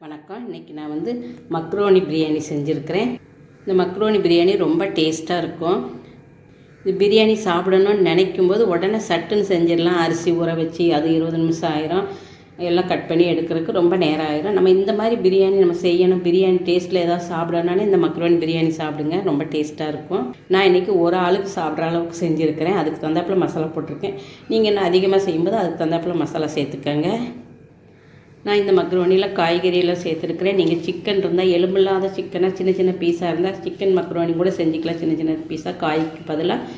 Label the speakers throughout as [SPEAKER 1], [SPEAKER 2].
[SPEAKER 1] வணக்கம். இன்றைக்கி நான் மக்ரோனி பிரியாணி செஞ்சுருக்கிறேன். இந்த மக்ரோனி பிரியாணி ரொம்ப டேஸ்ட்டாக இருக்கும். இந்த பிரியாணி சாப்பிடணும்னு நினைக்கும்போது உடனே சட்டுன்னு செஞ்சிடலாம். அரிசி ஊற வச்சு அது 20 நிமிஷம் ஆயிரும். எல்லாம் கட் பண்ணி எடுக்கிறதுக்கு ரொம்ப நேரம் ஆயிரும். நம்ம இந்த மாதிரி பிரியாணி நம்ம செய்யணும், பிரியாணி டேஸ்ட்டில் ஏதாவது சாப்பிடணும்னாலே இந்த மக்ரோனி பிரியாணி சாப்பிடுங்க, ரொம்ப டேஸ்ட்டாக இருக்கும். நான் இன்றைக்கி ஒரு ஆளுக்கு சாப்பிட்ற அளவுக்கு செஞ்சுருக்கிறேன். அதுக்கு தகுந்தாப்பில் மசாலா போட்டிருக்கேன். நீங்கள் இன்னும் அதிகமாக செய்யும்போது அதுக்கு தகுந்தாப்பில் மசாலா சேர்த்துக்கங்க. நான் இந்த மக்ரோனியில் காய்கறியெல்லாம் சேர்த்துருக்கிறேன். நீங்கள் சிக்கன் இருந்தால் எலும்பில்லாத சிக்கனாக சின்ன சின்ன பீஸாக இருந்தால் சிக்கன் மக்ரோனி கூட செஞ்சுக்கலாம். சின்ன சின்ன பீஸாக காய்க்கு பதிலாக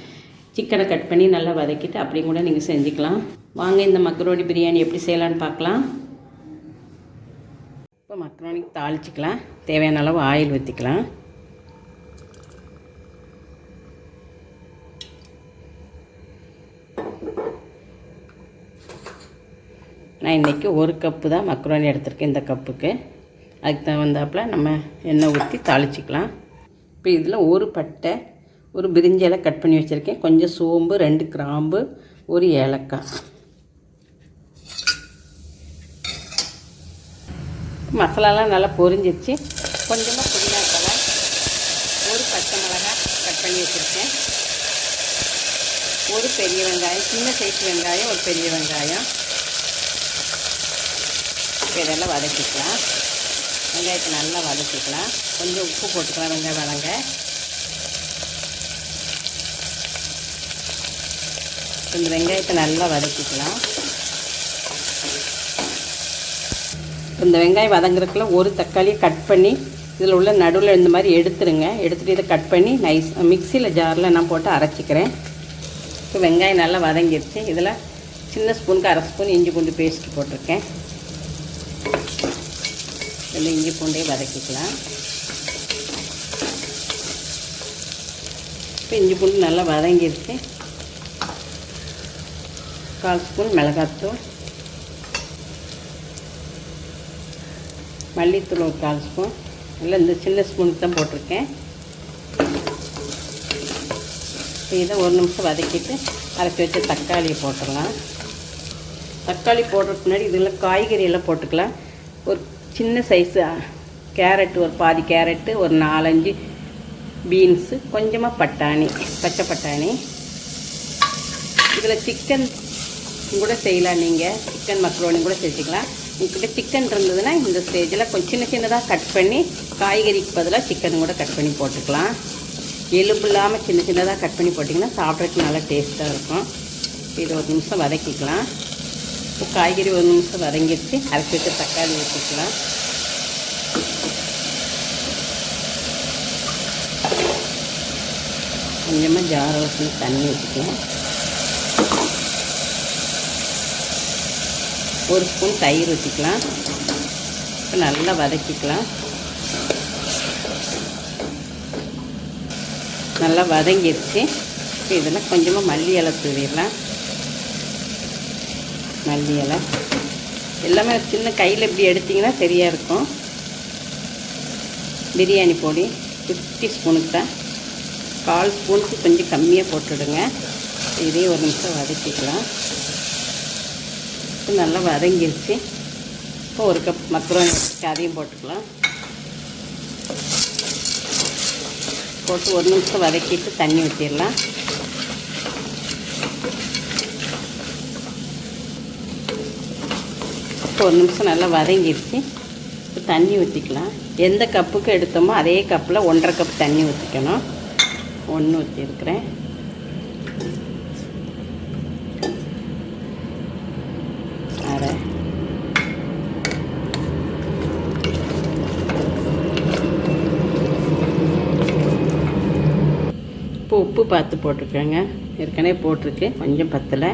[SPEAKER 1] சிக்கனை கட் பண்ணி நல்லா வதக்கிட்டு அப்படியும் கூட நீங்கள் செஞ்சுக்கலாம். வாங்க இந்த மக்ரோனி பிரியாணி எப்படி செய்யலான்னு பார்க்கலாம். இப்போ மக்ரோனிக்கு தாளிச்சிக்கலாம். தேவையான அளவு ஆயில் ஊற்றிக்கலாம். நான் இன்றைக்கி ஒரு கப்பு தான் மக்ரோனி எடுத்திருக்கேன். இந்த கப்புக்கு அதுக்கு தகுந்தாப்பில் நம்ம எண்ணெய் ஊற்றி தாளிச்சிக்கலாம். இப்போ இதில் ஒரு பட்டை, ஒரு பிரிஞ்சி இலை கட் பண்ணி வச்சுருக்கேன், கொஞ்சம் சோம்பு, 2 கிராம்பு, ஒரு ஏலக்காய். மசாலாலாம் நல்லா பொரிஞ்சிச்சு. கொஞ்சமாக புதினா தழை, ஒரு பச்சை மிளகாய் கட் பண்ணி வச்சுருக்கேன், ஒரு பெரிய வெங்காயம், சின்ன சைஸ் வெங்காயம், ஒரு பெரிய வெங்காயம். இதெல்லாம் வதக்கிக்கலாம். வெங்காயத்தை நல்லா வதக்கிக்கலாம். கொஞ்சம் உப்பு போட்டுக்கலாம். வெங்காயம் வதங்க இந்த வெங்காயத்தை நல்லா வதக்கிக்கலாம். இந்த வெங்காயம் வதங்குறதுக்குள்ள ஒரு தக்காளியை கட் பண்ணி இதில் உள்ள நடுவில் இந்த மாதிரி எடுத்துருங்க. எடுத்துகிட்டு இதை கட் பண்ணி நைஸ் மிக்சியில் ஜாரில் நான் போட்டு அரைச்சிக்கிறேன். இப்போ வெங்காயம் நல்லா வதங்கிடுச்சு. இதில் சின்ன ஸ்பூனுக்கு 1/2 ஸ்பூன் இஞ்சி பூண்டு பேஸ்ட்டு போட்டிருக்கேன். இதில் இஞ்சி பூண்டையே வதக்கிக்கலாம். இப்போ இஞ்சி பூண்டு நல்லா வதங்கிடுச்சு. 1/4 ஸ்பூன் மிளகாத்தூள், மல்லித்தூள் ஒரு 1/4 ஸ்பூன், இல்லை இந்த சின்ன ஸ்பூனுக்கு தான் போட்டிருக்கேன். இதை ஒரு நிமிஷம் வதக்கிட்டு அரைச்சி வச்ச தக்காளியை போட்டுடலாம். தக்காளி போடுறதுக்கு முன்னாடி இதில் காய்கறியெல்லாம் போட்டுக்கலாம். ஒரு சின்ன சைஸு கேரட்டு, ஒரு பாதி கேரட்டு, ஒரு 4-5 பீன்ஸு, கொஞ்சமாக பட்டாணி, பச்சை பட்டாணி. இதில் சிக்கன் கூட செய்யலாம். நீங்கள் சிக்கன் மக்ரோனி கூட செஞ்சுக்கலாம். உங்கள்கிட்ட சிக்கன் இருந்ததுன்னா இந்த ஸ்டேஜில் கொஞ்சம் சின்ன சின்னதாக கட் பண்ணி காய்கறிக்கு பதிலாக சிக்கன் கூட கட் பண்ணி போட்டுக்கலாம். எலும்பு இல்லாமல் சின்ன சின்னதாக கட் பண்ணி போட்டிங்கன்னா சாப்பிட்றதுக்கு நல்லா டேஸ்ட்டாக இருக்கும். இது ஒரு நிமிஷம் வதக்கிக்கலாம். இப்போ காய்கறி ஒரு நிமிஷம் வதங்கிடுச்சு. அரைச்சி வச்சு தக்காளி ஊற்றிக்கலாம். கொஞ்சமாக ஜார் ஊற்றி தண்ணி ஊற்றிக்கலாம். 1 ஸ்பூன் தயிர் ஊற்றிக்கலாம். இப்போ நல்லா வதக்கிக்கலாம். நல்லா வதங்கிடுச்சு. இப்போ இதெல்லாம் கொஞ்சமாக மல்லி இலை தூவிடலாம். மல்லி இலை எல்லாமே சின்ன கையில் இப்படி எடுத்திங்கன்னா சரியாக இருக்கும். பிரியாணி பொடி 50 ஸ்பூனுக்கு தான், 1/4 ஸ்பூனுக்கு கொஞ்சம் கம்மியாக போட்டுடுங்க. இதே ஒரு நிமிஷம் வதக்கிக்கலாம். நல்லா வதங்கிருச்சு. இப்போ 1 கப் மக்ரோனி அதையும் போட்டுக்கலாம். போட்டு ஒரு நிமிஷம் வதக்கிட்டு தண்ணி ஊற்றிடலாம். ஒரு நிமிஷம் நல்லா வதங்கிடுச்சு. இப்போ தண்ணி ஊற்றிக்கலாம். எந்த கப்புக்கு எடுத்தோமோ அதே கப்பில் 1/2 கப் தண்ணி ஊற்றிக்கணும். 1 ஊற்றிருக்கிறேன். அரை இப்போ உப்பு பார்த்து போட்டிருக்கேங்க. ஏற்கனவே போட்டிருக்கு, கொஞ்சம் பத்தலை.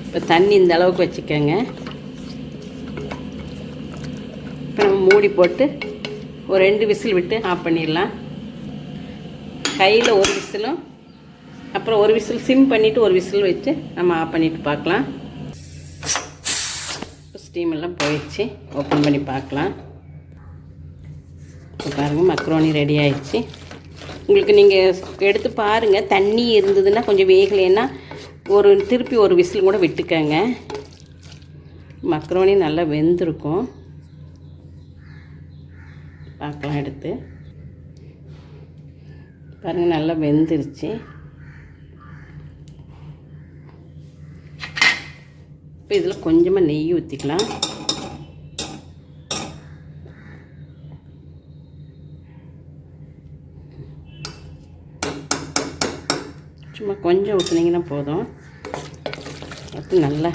[SPEAKER 1] இப்போ தண்ணி இந்த அளவுக்கு வச்சுக்கோங்க. இப்போ நம்ம மூடி போட்டு ஒரு 2 விசில் விட்டு ஆஃப் பண்ணிடலாம். கையில் ஒரு விசிலும், அப்புறம் ஒரு விசில் சிம் பண்ணிவிட்டு ஒரு விசில் வச்சு நம்ம ஆஃப் பண்ணிவிட்டு பார்க்கலாம். இப்போ ஸ்டீம் எல்லாம் போயிடுச்சு. ஓப்பன் பண்ணி பார்க்கலாம். இப்போ பாருங்கள், மக்ரோனி ரெடி ஆயிடுச்சு. உங்களுக்கு நீங்கள் எடுத்து பாருங்கள். தண்ணி இருந்ததுன்னா கொஞ்சம் வேகலைன்னா திருப்பி ஒரு விசில் கூட விட்டுக்கங்க. மக்ரோனி நல்லா வெந்திருக்கும். பார்க்கலாம் எடுத்து பாருங்கள், நல்லா வெந்துருச்சு. இப்போ இதில் கொஞ்சமாக நெய் ஊற்றிக்கலாம். சும்மா கொஞ்சம் ஊற்றுனீங்கன்னா போதும். அது நல்லா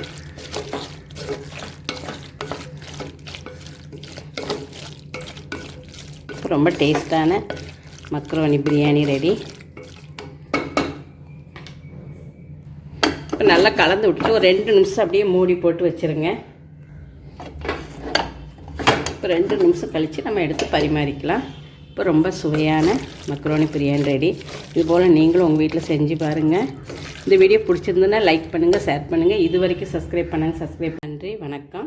[SPEAKER 1] ரொம்ப டேஸ்டான மக்ரோனி பிரியாணி ரெடி. இப்போ நல்லா கலந்து விட்டுட்டு ஒரு 2 நிமிஷம் அப்படியே மூடி போட்டு வச்சுருங்க. இப்போ 2 நிமிஷம் கழித்து நம்ம எடுத்து பரிமாறிக்கலாம். இப்போ ரொம்ப சுவையான மக்ரோனி பிரியாணி ரெடி. இதுபோல் நீங்களும் உங்கள் வீட்டில் செஞ்சு பாருங்கள். இந்த வீடியோ பிடிச்சிருந்துன்னா லைக் பண்ணுங்கள், ஷேர் பண்ணுங்கள். இது வரைக்கும் சப்ஸ்கிரைப் பண்ணுங்கள். நன்றி, வணக்கம்.